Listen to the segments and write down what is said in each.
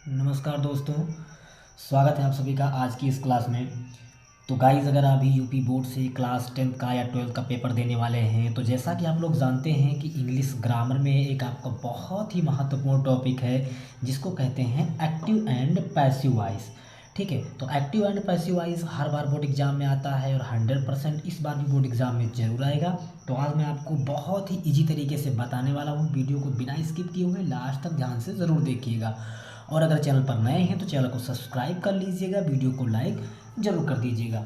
नमस्कार दोस्तों, स्वागत है आप सभी का आज की इस क्लास में। तो गाइज़, अगर अभी यूपी बोर्ड से क्लास 10th का या 12th का पेपर देने वाले हैं तो जैसा कि आप लोग जानते हैं कि इंग्लिश ग्रामर में एक आपका बहुत ही महत्वपूर्ण टॉपिक है जिसको कहते हैं एक्टिव एंड पैसिव वॉइस। ठीक है, तो active and passive voice her bar board exam में आता है और 100% इस बार भी बोर्ड एग्जाम में ज़रूर आएगा। तो आज मैं आपको बहुत ही ईजी तरीके से बताने वाला हूँ। वीडियो को बिना स्किप किए हुए लास्ट तक ध्यान से ज़रूर देखिएगा और अगर चैनल पर नए हैं तो चैनल को सब्सक्राइब कर लीजिएगा, वीडियो को लाइक ज़रूर कर दीजिएगा।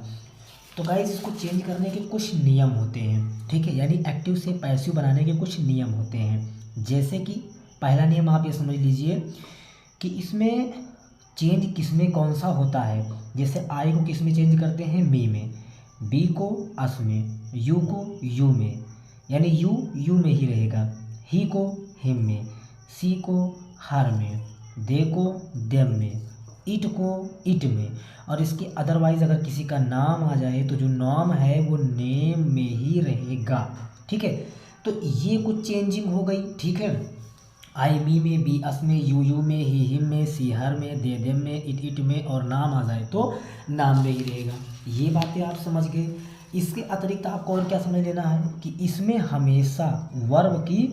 तो गाइस, इसको चेंज करने के कुछ नियम होते हैं। ठीक है, यानी एक्टिव से पैसिव बनाने के कुछ नियम होते हैं। जैसे कि पहला नियम आप ये समझ लीजिए कि इसमें चेंज किस में कौन सा होता है। जैसे आई को किस में चेंज करते हैं, मी में, बी को अस में, यू को यू में, यानी यू में ही रहेगा, ही को हिम में, सी को हर में, दे को देम में, इट को इट में। और इसके अदरवाइज अगर किसी का नाम आ जाए तो जो नाम है वो नेम में ही रहेगा। ठीक है, तो ये कुछ चेंजिंग हो गई। ठीक है, आई मी में, बी अस में, यू में, ही हिम में, सी हर में, दे देम में, इट में, और नाम आ जाए तो नाम में ही रहेगा। ये बातें आप समझ गए। इसके अतिरिक्त आपको और क्या समझ लेना है कि इसमें हमेशा वर्ब की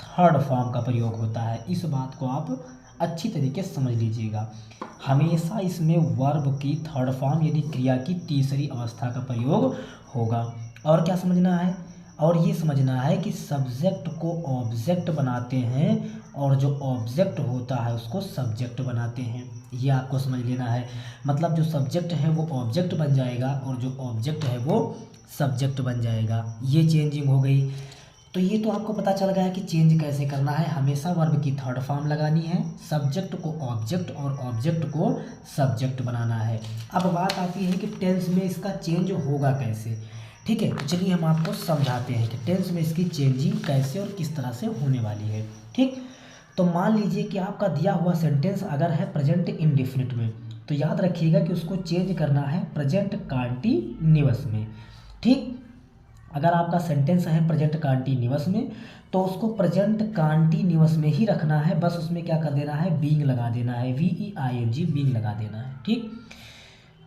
थर्ड फॉर्म का प्रयोग होता है। इस बात को आप अच्छी तरीके से समझ लीजिएगा। हमेशा इसमें वर्ब की थर्ड फॉर्म यानी क्रिया की तीसरी अवस्था का प्रयोग होगा। और क्या समझना है, और ये समझना है कि सब्जेक्ट को ऑब्जेक्ट बनाते हैं और जो ऑब्जेक्ट होता है उसको सब्जेक्ट बनाते हैं। ये आपको समझ लेना है। मतलब जो सब्जेक्ट है वो ऑब्जेक्ट बन जाएगा और जो ऑब्जेक्ट है वो सब्जेक्ट बन जाएगा। ये चेंजिंग हो गई। तो ये तो आपको पता चल गया कि चेंज कैसे करना है। हमेशा वर्ब की थर्ड फॉर्म लगानी है, सब्जेक्ट को ऑब्जेक्ट और ऑब्जेक्ट को सब्जेक्ट बनाना है। अब बात आती है कि टेंस में इसका चेंज होगा कैसे। ठीक है, तो चलिए हम आपको समझाते हैं कि टेंस में इसकी चेंजिंग कैसे और किस तरह से होने वाली है। ठीक, तो मान लीजिए कि आपका दिया हुआ सेंटेंस अगर है प्रेजेंट इंडेफिनिट में, तो याद रखिएगा कि उसको चेंज करना है प्रेजेंट कंटीन्यूअस में। ठीक, अगर आपका सेंटेंस है प्रेजेंट कंटीन्यूअस में तो उसको प्रेजेंट कंटीन्यूअस में ही रखना है। बस उसमें क्या कर देना है, बीइंग लगा देना है, VEING बीइंग लगा देना है। ठीक,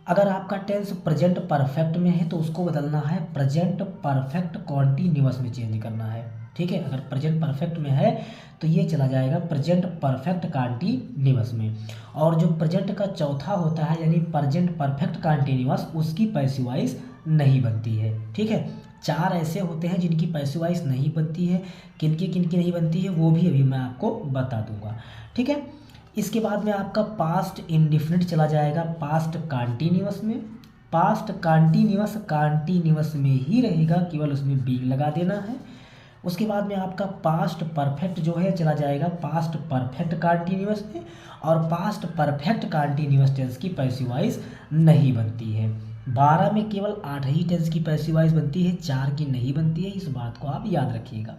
अगर आपका टेंस प्रेजेंट परफेक्ट में है तो उसको बदलना है प्रेजेंट परफेक्ट कॉन्टिन्यूअस में चेंज करना है। ठीक है, अगर प्रेजेंट परफेक्ट में है तो ये चला जाएगा प्रेजेंट परफेक्ट कॉन्टिन्यूअस में। और जो प्रेजेंट का चौथा होता है यानी प्रेजेंट परफेक्ट कॉन्टिन्यूअस, उसकी पैसिव वॉइस नहीं बनती है। ठीक है, चार ऐसे होते हैं जिनकी पैसिव वॉइस नहीं बनती है। किनकी किनकी नहीं बनती है वो भी अभी मैं आपको बता दूंगा। ठीक है, इसके बाद में आपका पास्ट इंडिफिनिट चला जाएगा पास्ट कंटीन्यूअस में। पास्ट कंटीन्यूअस में ही रहेगा, केवल उसमें बीइंग लगा देना है। उसके बाद में आपका पास्ट परफेक्ट जो है चला जाएगा पास्ट परफेक्ट कंटीन्यूअस में। और पास्ट परफेक्ट कंटीन्यूअस टेंस की पैसिव वॉइस नहीं बनती है। 12 में केवल 8 ही टेंस की पैसिव वॉइस बनती है, 4 की नहीं बनती है। इस बात को आप याद रखिएगा।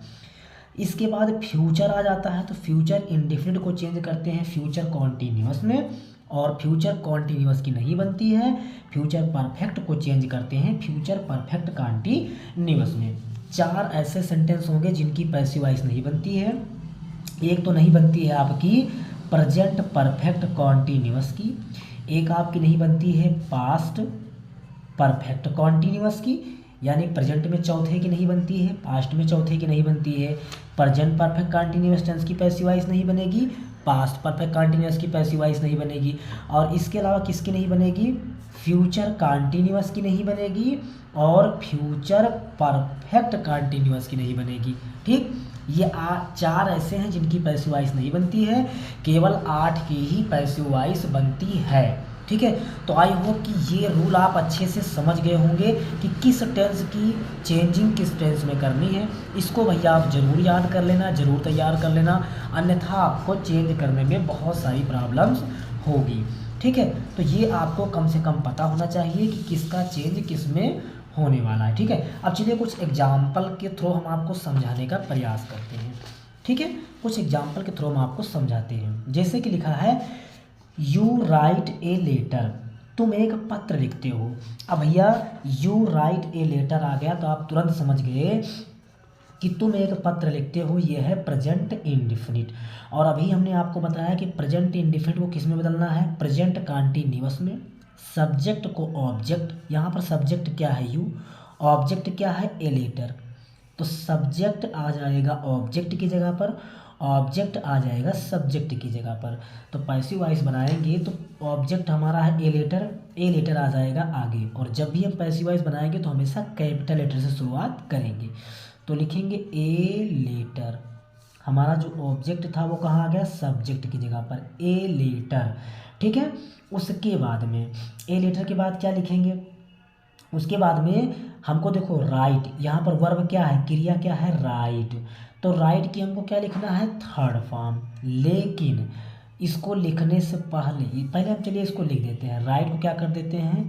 इसके बाद फ्यूचर आ जाता है, तो फ्यूचर इंडेफिनिट को चेंज करते हैं फ्यूचर कॉन्टिन्यूअस में, और फ्यूचर कॉन्टिन्यूअस की नहीं बनती है। फ्यूचर परफेक्ट को चेंज करते हैं फ्यूचर परफेक्ट कॉन्टिन्यूअस में। चार ऐसे सेंटेंस होंगे जिनकी पैसिव वॉइस नहीं बनती है। एक तो नहीं बनती है आपकी प्रेजेंट परफेक्ट कॉन्टिन्यूअस की, एक आपकी नहीं बनती है पास्ट परफेक्ट कॉन्टिन्यूअस की, यानी प्रेजेंट में चौथे की नहीं बनती है, पास्ट में चौथे की नहीं बनती है। प्रेजेंट परफेक्ट कंटीन्यूअस टेंस की पैसिव वॉइस नहीं बनेगी, पास्ट परफेक्ट कंटीन्यूअस की पैसिव वॉइस नहीं बनेगी। और इसके अलावा किसकी नहीं बनेगी, फ्यूचर कंटीन्यूअस की नहीं बनेगी और फ्यूचर परफेक्ट कंटीन्यूअस की नहीं बनेगी। ठीक, ये चार ऐसे हैं जिनकी पैसिव वॉइस नहीं बनती है, केवल 8 की ही पैसिव वॉइस बनती है। ठीक है, तो आई होप कि ये रूल आप अच्छे से समझ गए होंगे कि किस टेंस की चेंजिंग किस टेंस में करनी है। इसको भैया आप ज़रूर याद कर लेना, ज़रूर तैयार कर लेना, अन्यथा आपको चेंज करने में बहुत सारी प्रॉब्लम्स होगी। ठीक है, तो ये आपको कम से कम पता होना चाहिए कि किसका चेंज किस में होने वाला है। ठीक है, अब चलिए कुछ एग्जाम्पल के थ्रू हम आपको समझाने का प्रयास करते हैं। ठीक है, कुछ एग्जाम्पल के थ्रू हम आपको समझाते हैं। जैसे कि लिखा है यू राइट ए लेटर, तुम एक पत्र लिखते हो। अब भैया यू राइट ए लेटर आ गया तो आप तुरंत समझ गए कि तुम एक पत्र लिखते हो, ये है प्रेजेंट इंडिफिनिट। और अभी हमने आपको बताया कि प्रेजेंट इंडिफिनिट को किस में बदलना है, प्रेजेंट कंटीन्यूअस में। सब्जेक्ट को ऑब्जेक्ट, यहाँ पर सब्जेक्ट क्या है यू, ऑब्जेक्ट क्या है ए लेटर, तो सब्जेक्ट आ जाएगा ऑब्जेक्ट की जगह पर, ऑब्जेक्ट आ जाएगा सब्जेक्ट की जगह पर। तो पैसिव वॉइस बनाएंगे तो ऑब्जेक्ट हमारा है ए लेटर, ए लेटर आ जाएगा आगे। और जब भी हम पैसिव वॉइस बनाएंगे तो हमेशा कैपिटल लेटर से शुरुआत करेंगे। तो लिखेंगे ए लेटर, हमारा जो ऑब्जेक्ट था वो कहाँ आ गया, सब्जेक्ट की जगह पर, ए लेटर। ठीक है, उसके बाद में ए लेटर के बाद क्या लिखेंगे, उसके बाद में हमको देखो राइट, यहाँ पर वर्ब क्या है, क्रिया क्या है, राइट। तो राइट की हमको क्या लिखना है, थर्ड फॉर्म। लेकिन इसको लिखने से पहले हम चलिए इसको लिख देते हैं। राइट को क्या कर देते हैं,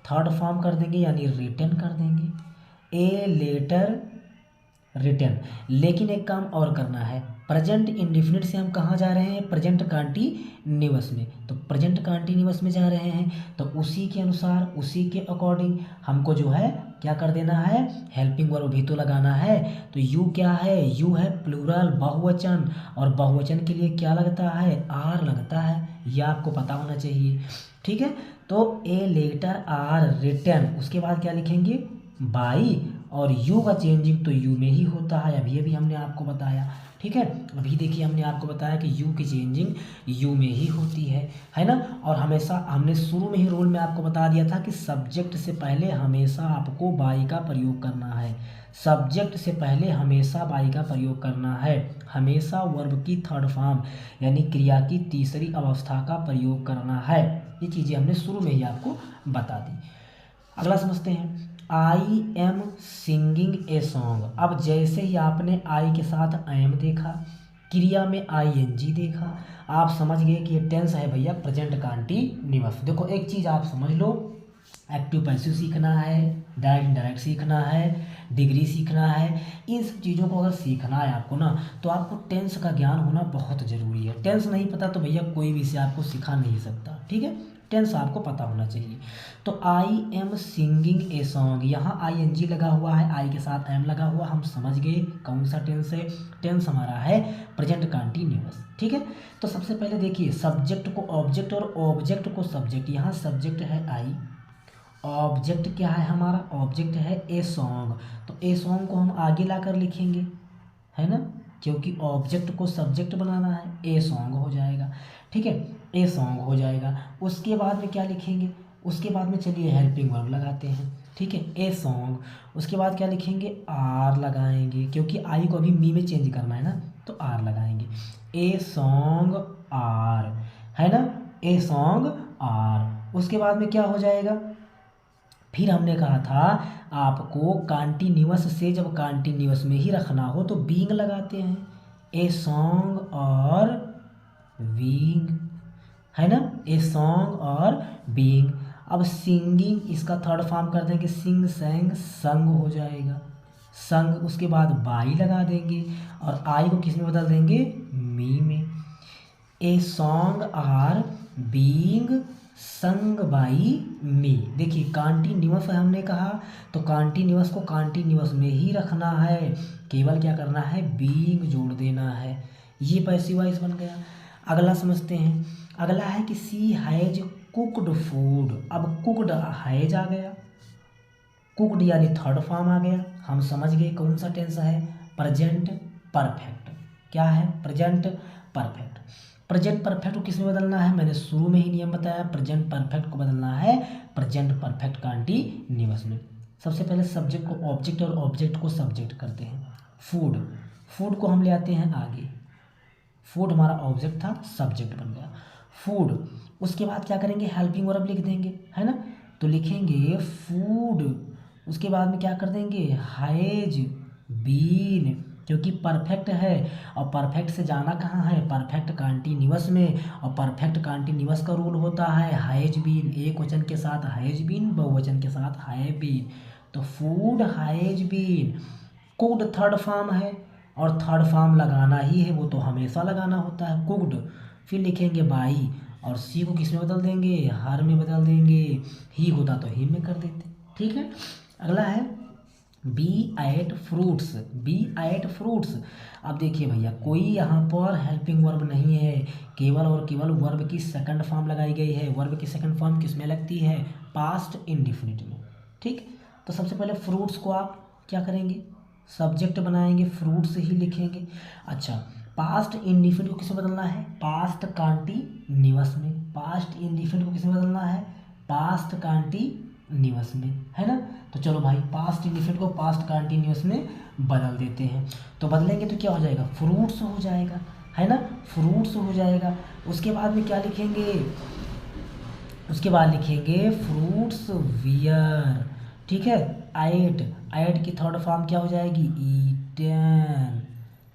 थर्ड फॉर्म कर देंगे, यानी रिटन कर देंगे, ए लेटर रिटन। लेकिन एक काम और करना है, प्रेजेंट इंडिफिनिट से हम कहाँ जा रहे हैं, प्रेजेंट कंटीन्यूअस में। तो प्रेजेंट कंटीन्यूअस में जा रहे हैं तो उसी के अनुसार, उसी के अकॉर्डिंग हमको जो है क्या कर देना है, हेल्पिंग वर्ब भी तो लगाना है। तो यू क्या है, यू है प्लूरल बहुवचन, और बहुवचन के लिए क्या लगता है, आर लगता है, यह आपको पता होना चाहिए। ठीक है, तो ए लेटर आर रिटन, उसके बाद क्या लिखेंगे, बाई, और यू का चेंजिंग तो यू में ही होता है, अभी हमने आपको बताया। ठीक है, अभी देखिए हमने आपको बताया कि यू की चेंजिंग यू में ही होती है ना। और हमेशा हमने शुरू में ही रूल में आपको बता दिया था कि सब्जेक्ट से पहले हमेशा आपको बाई का प्रयोग करना है, सब्जेक्ट से पहले हमेशा बाई का प्रयोग करना है, हमेशा वर्ब की थर्ड फॉर्म यानी क्रिया की तीसरी अवस्था का प्रयोग करना है। ये चीज़ें हमने शुरू में ही आपको बता दी। अगला समझते हैं, I am singing a song. अब जैसे ही आपने आई के साथ एम देखा, क्रिया में आई एन जी देखा, आप समझ गए कि ये टेंस है भैया प्रेजेंट कंटीन्यूअस। देखो एक चीज़ आप समझ लो, एक्टिव पैसिव सीखना है, डायरेक्ट इनडायरेक्ट सीखना है, डिग्री सीखना है, इन सब चीज़ों को अगर सीखना है आपको ना, तो आपको टेंस का ज्ञान होना बहुत ज़रूरी है। टेंस नहीं पता तो भैया कोई भी इसे आपको सिखा नहीं सकता। ठीक है, टेंस आपको पता होना चाहिए। तो I am singing a song, यहाँ आई एन जी लगा हुआ है, आई के साथ एम लगा हुआ, हम समझ गए कौन सा टेंस है, टेंस हमारा है प्रेजेंट कंटीन्यूअस। ठीक है, तो सबसे पहले देखिए सब्जेक्ट को ऑब्जेक्ट और ऑब्जेक्ट को सब्जेक्ट, यहाँ सब्जेक्ट है आई, ऑब्जेक्ट क्या है हमारा, ऑब्जेक्ट है ए सॉन्ग। तो ए सॉन्ग को हम आगे ला कर लिखेंगे, है ना, क्योंकि ऑब्जेक्ट को सब्जेक्ट बनाना है, ए सॉन्ग हो जाएगा। ठीक है, ए सॉन्ग हो जाएगा। उसके बाद में क्या लिखेंगे, उसके बाद में चलिए हेल्पिंग वर्ब लगाते हैं। ठीक है, ए सॉन्ग, उसके बाद क्या लिखेंगे, आर लगाएंगे, क्योंकि आई को अभी मी में चेंज करना है ना, तो आर लगाएंगे, ए सॉन्ग आर, है ना, ए सॉन्ग आर। उसके बाद में क्या हो जाएगा, फिर हमने कहा था आपको कंटीन्यूअस से जब कंटीन्यूअस में ही रखना हो तो बीइंग लगाते हैं, ए सॉन्ग और बीइंग, है ना, ए सॉन्ग और बीइंग। अब सिंगिंग इसका थर्ड फॉर्म कर देंगे, सिंग सैंग संग हो जाएगा, संग। उसके बाद बाई लगा देंगे और आई को किस में बदल देंगे, मी में। A song are being sung by me. देखिए कंटीन्यूअस है हमने कहा, तो कंटीन्यूअस को कंटीन्यूअस में ही रखना है, केवल क्या करना है, बीइंग जोड़ देना है। ये पैसिव वॉइस बन गया। अगला समझते हैं, अगला है कि सी हैज कुकड फूड। अब कुकड हैज आ गया, कुकड यानी थर्ड फॉर्म आ गया, हम समझ गए कौन सा टेंस है, प्रेजेंट परफेक्ट। क्या है, प्रेजेंट परफेक्ट। प्रेजेंट परफेक्ट को किस में बदलना है, मैंने शुरू में ही नियम बताया, प्रेजेंट परफेक्ट को बदलना है प्रेजेंट परफेक्ट कंटीन्यूअस में। सबसे पहले सब्जेक्ट को ऑब्जेक्ट और ऑब्जेक्ट को सब्जेक्ट करते हैं। फूड, फूड को हम ले आते हैं आगे, फूड हमारा ऑब्जेक्ट था, सब्जेक्ट बन गया फूड। उसके बाद क्या करेंगे, हेल्पिंग वर्ब लिख देंगे, है ना, तो लिखेंगे फूड। उसके बाद में क्या कर देंगे, हैज बीन, क्योंकि परफेक्ट है और परफेक्ट से जाना कहाँ है, परफेक्ट कंटीन्यूअस में। और परफेक्ट कंटीन्यूअस का रूल होता है हैज बीन, एक वचन के साथ हैज बीन, बहुवचन के साथ हैव बीन। तो food has been, cooked third form है और थर्ड फॉर्म लगाना ही है, वो तो हमेशा लगाना होता है, कुक्ड। फिर लिखेंगे बाई और सी को किस में बदल देंगे, हर में बदल देंगे, ही होता तो ही में कर देते। ठीक है, अगला है be ate fruits, be ate fruits. अब देखिए भैया, कोई यहाँ पर हेल्पिंग वर्ब नहीं है, केवल और केवल वर्ब की सेकंड फॉर्म लगाई गई है। वर्ब की सेकंड फॉर्म किस में लगती है? पास्ट इंडिफिनिट में। ठीक, तो सबसे पहले फ्रूट्स को आप क्या करेंगे? सब्जेक्ट बनाएंगे, फ्रूट्स ही लिखेंगे। अच्छा, पास्ट इंडिफिनिट को किस में बदलना है? पास्ट कॉन्टिन्यूअस में। पास्ट इंडिफिनिट को किस में बदलना है? पास्ट कॉन्टिन्यूअस में, है ना। तो चलो भाई, पास्ट इंडिफिनिट को पास्ट कॉन्टिन्यूअस में बदल देते हैं। तो बदलेंगे तो क्या हो जाएगा? फ्रूट्स हो जाएगा, है ना, फ्रूट्स हो जाएगा। उसके बाद में क्या लिखेंगे? उसके बाद लिखेंगे फ्रूट्स वियर। ठीक है, एट, एट की थर्ड फॉर्म क्या हो जाएगी? ईटन।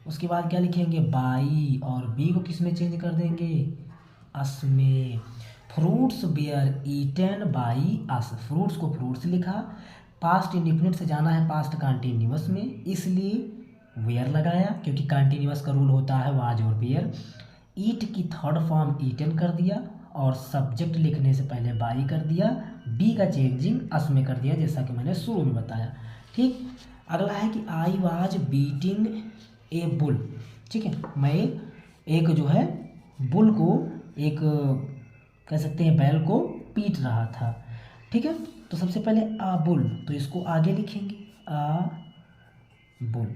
उसके बाद क्या लिखेंगे? बाई, और बी को किस में चेंज कर देंगे? अस में। Fruits were eaten by us. Fruits को फ्रूट्स लिखा, पास्ट इंडिफिनिट से जाना है पास्ट कॉन्टिन्यूअस में, इसलिए वेयर लगाया, क्योंकि कॉन्टिन्यूअस का रूल होता है वाज और बियर। ईट की थर्ड फॉर्म ईटन कर दिया, और सब्जेक्ट लिखने से पहले बाई कर दिया, बी का चेंजिंग अस में कर दिया, जैसा कि मैंने शुरू में बताया। ठीक, अगला है कि I was beating A bull. ठीक है, मैं एक जो है बुल को, एक कह सकते हैं बैल को पीट रहा था। ठीक है, तो सबसे पहले आ बुल, तो इसको आगे लिखेंगे आ बुल,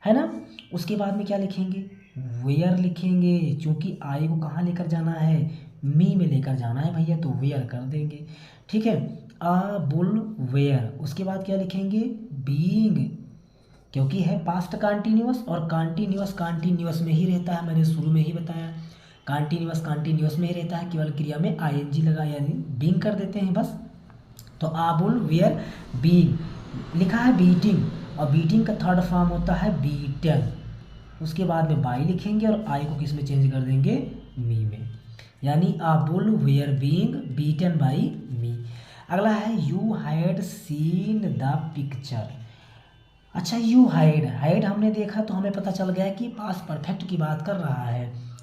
है ना। उसके बाद में क्या लिखेंगे? वेयर लिखेंगे, क्योंकि आई को कहाँ लेकर जाना है? मी में लेकर जाना है भैया, तो वेयर कर देंगे। ठीक है, आ बुल वेयर। उसके बाद क्या लिखेंगे? बीइंग, क्योंकि है पास्ट कॉन्टिन्यूअस, और कॉन्टिन्यूअस में ही रहता है, मैंने शुरू में ही बताया। कॉन्टिन्यूअस में ही रहता है, केवल क्रिया में आईएनजी लगा, यानी बीइंग कर देते हैं बस। तो आबुल वेयर बीइंग लिखा है बीटिंग, और बीटिंग का थर्ड फॉर्म होता है बीटन। उसके बाद में बाई लिखेंगे, और आई को किस में चेंज कर देंगे? मी में, यानी Abul were being beaten by me. अगला है you had seen the picture. अच्छा, यू हाइड हमने देखा तो हमें पता चल गया कि पास्ट परफेक्ट की बात कर रहा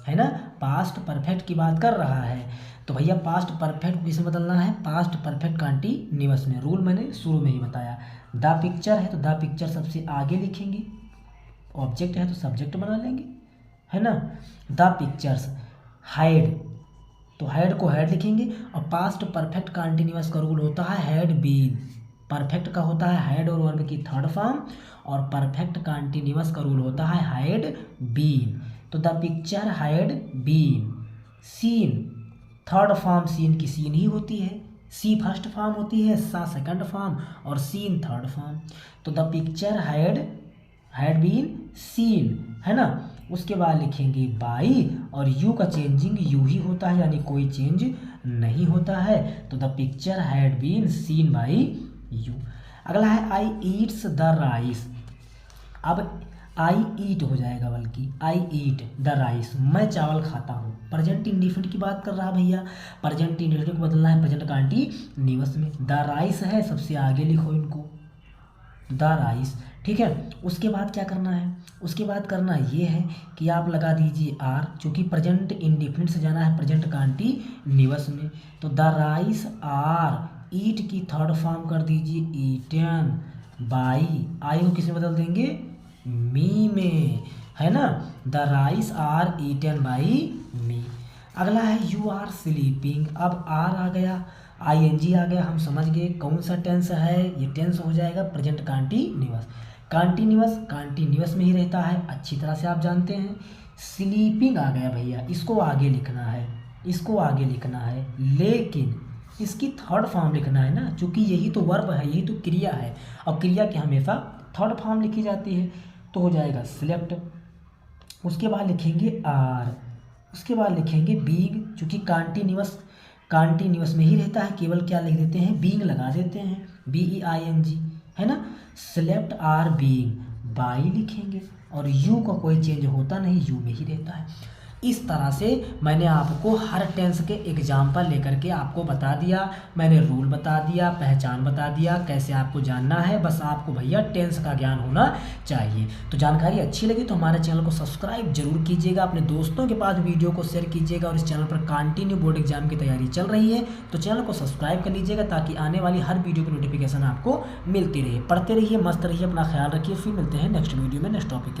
है ना, पास्ट परफेक्ट की बात कर रहा है। तो भैया पास्ट परफेक्ट को किसमें बदलना है? पास्ट परफेक्ट कॉन्टिन्यूअस में। रूल मैंने शुरू में ही बताया। द पिक्चर है तो द पिक्चर सबसे आगे लिखेंगे, ऑब्जेक्ट है तो सब्जेक्ट बना लेंगे, है ना। द पिक्चर्स, हाइड, तो हैड को हैड लिखेंगे, और पास्ट परफेक्ट कॉन्टिन्यूअस का रूल होता है हैड बीन। परफेक्ट का होता है हैड और वर्ब की थर्ड फॉर्म, और परफेक्ट कॉन्टिन्यूअस का रूल होता है हैड बीन। तो the picture had been seen, third form seen की सीन ही होती है, सी फर्स्ट फॉर्म होती है, सा सेकंड फॉर्म, और सीन थर्ड फॉर्म। तो the picture had been seen, है ना। उसके बाद लिखेंगे बाई, और यू का चेंजिंग यू ही होता है, यानी कोई चेंज नहीं होता है। तो the picture had been seen by you. अगला है आई ईट्स द राइस। अब आई ईट हो जाएगा, बल्कि आई ईट द राइस, मैं चावल खाता हूँ। प्रेजेंट इंडिफिनिट की बात कर रहा भैया, प्रेजेंट इंडिफिनिट को बदलना है प्रेजेंट कॉन्टिन्यूअस में। द राइस है, सबसे आगे लिखो इनको, द राइस। ठीक है, उसके बाद क्या करना है? उसके बाद करना ये है कि आप लगा दीजिए आर, चूँकि प्रेजेंट इंडिफिनिट से जाना है प्रेजेंट कॉन्टिन्यूअस में। तो द राइस आर, ईट की थर्ड फॉर्म कर दीजिए ईटन बाई, आई को किस में बदल देंगे? मी में, है ना। The rice are eaten by me. अगला है यू आर स्लीपिंग। अब आर आ गया, आईएनजी आ गया, हम समझ गए कौन सा टेंस है। ये टेंस हो जाएगा प्रेजेंट कॉन्टिन्यूअस। कॉन्टिन्यूअस में ही रहता है, अच्छी तरह से आप जानते हैं। स्लीपिंग आ गया भैया, इसको आगे लिखना है, इसको आगे लिखना है, लेकिन इसकी थर्ड फॉर्म लिखना है ना, क्योंकि यही तो वर्ब है, यही तो क्रिया है, और क्रिया की हमेशा थर्ड फॉर्म लिखी जाती है। तो हो जाएगा सिलेक्ट। उसके बाद लिखेंगे आर, उसके बाद लिखेंगे बीइंग, चूँकि कॉन्टिन्यूअस में ही रहता है, केवल क्या लिख देते हैं? बीइंग लगा देते हैं, BEING, है ना। सिलेक्ट आर बीइंग, बाई लिखेंगे, और यू का कोई चेंज होता नहीं, यू में ही रहता है। इस तरह से मैंने आपको हर टेंस के एग्जाम्पल लेकर के आपको बता दिया, मैंने रूल बता दिया, पहचान बता दिया, कैसे आपको जानना है। बस आपको भैया टेंस का ज्ञान होना चाहिए। तो जानकारी अच्छी लगी तो हमारे चैनल को सब्सक्राइब जरूर कीजिएगा, अपने दोस्तों के पास वीडियो को शेयर कीजिएगा। और इस चैनल पर कंटिन्यू बोर्ड एग्जाम की तैयारी चल रही है, तो चैनल को सब्सक्राइब कर लीजिएगा ताकि आने वाली हर वीडियो की नोटिफिकेशन आपको मिलती रहे। पढ़ते रहिए, मस्त रहिए, अपना ख्याल रखिए। फिर मिलते हैं नेक्स्ट वीडियो में नेक्स्ट टॉपिक के